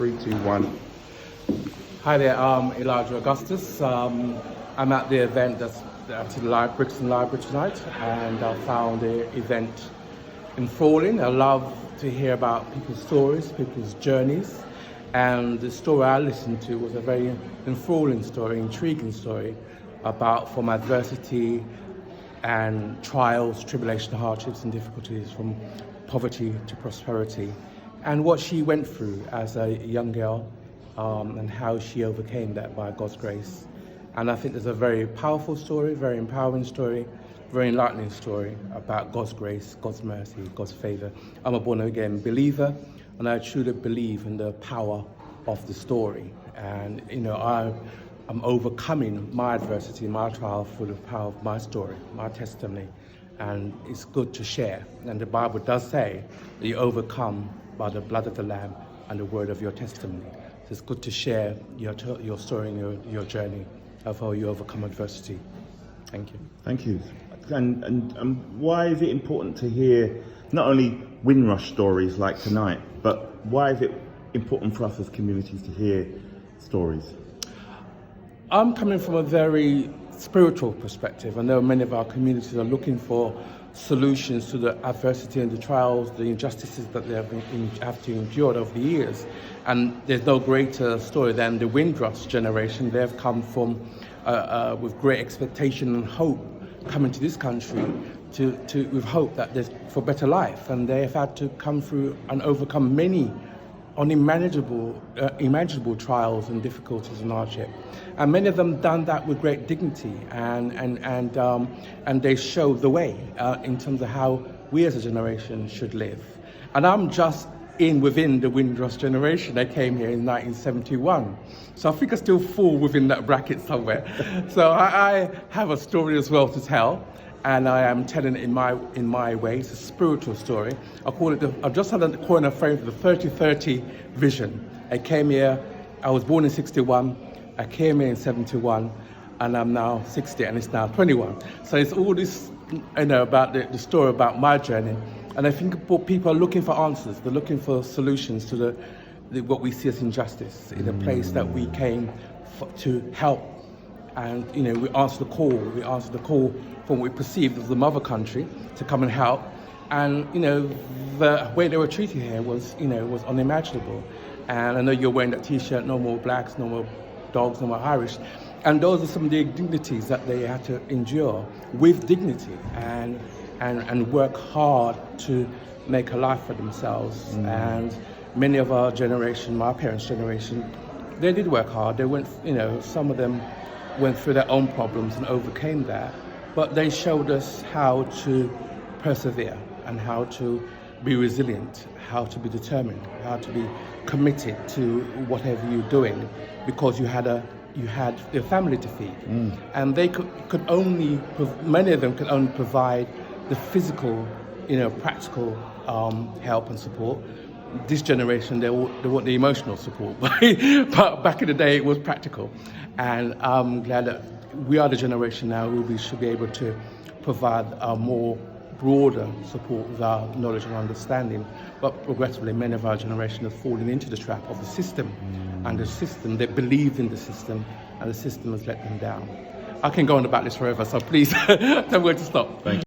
3, 2, 1. Hi there, I'm Elijah Augustus. I'm at the event that's at the Brixton Library tonight, and I found the event enthralling. I love to hear about people's stories, people's journeys, and the story I listened to was a very enthralling story, intriguing story about from adversity and trials, tribulation, hardships and difficulties, from poverty to prosperity, and what she went through as a young girl, and how she overcame that by God's grace. And I think there's a very powerful story, very empowering story, very enlightening story about God's grace, God's mercy, God's favor. I'm a born-again believer, and I truly believe in the power of the story. And I'm overcoming my adversity, my trial through the power of my story, my testimony. And it's good to share. And the Bible does say that you overcome by the blood of the Lamb and the word of your testimony. So it's good to share your story and your journey of how you overcome adversity. Thank you. Thank you. And why is it important to hear not only Windrush stories like tonight, but why is it important for us as communities to hear stories? I'm coming from a very spiritual perspective. I know many of our communities are looking for solutions to the adversity and the trials, the injustices that they have to endure over the years. And there's no greater story than the Windrush generation. They've come from with great expectation and hope coming to this country with hope that there's for better life. And they have had to come through and overcome many unimaginable trials and difficulties and hardship, and many of them done that with great dignity, and they show the way in terms of how we as a generation should live. And I'm just within the Windrush generation. I came here in 1971, so I think I still fall within that bracket somewhere. So I have a story as well to tell, and I am telling it in my way. It's a spiritual story. I've just had a corner frame for the 30-30 vision. I came here, I was born in 61, I came here in 71, and I'm now 60, and it's now 21. So it's all this, about the story about my journey. And I think people are looking for answers. They're looking for solutions to what we see as injustice in a place that we came to help. And we answer the call. We answer the call from what we perceived as the mother country to come and help. And the way they were treated here was unimaginable. And I know you're wearing that T-shirt. No more blacks, no more dogs, no more Irish. And those are some of the dignities that they had to endure with dignity and work hard to make a life for themselves. And many of our generation, my parents' generation, they did work hard. They went, some of them went through their own problems and overcame that, but they showed us how to persevere and how to be resilient, how to be determined, how to be committed to whatever you're doing, because you had your family to feed. And they could only, many of them could only provide the physical, practical help and support. This generation, they want the emotional support, but back in the day it was practical. And I'm glad that we are the generation now who we should be able to provide a more broader support with our knowledge and understanding. But progressively, many of our generation have fallen into the trap of the system, and the system, they believed in the system, and the system has let them down. I can go on about this forever, so please tell me where to stop. Thank you.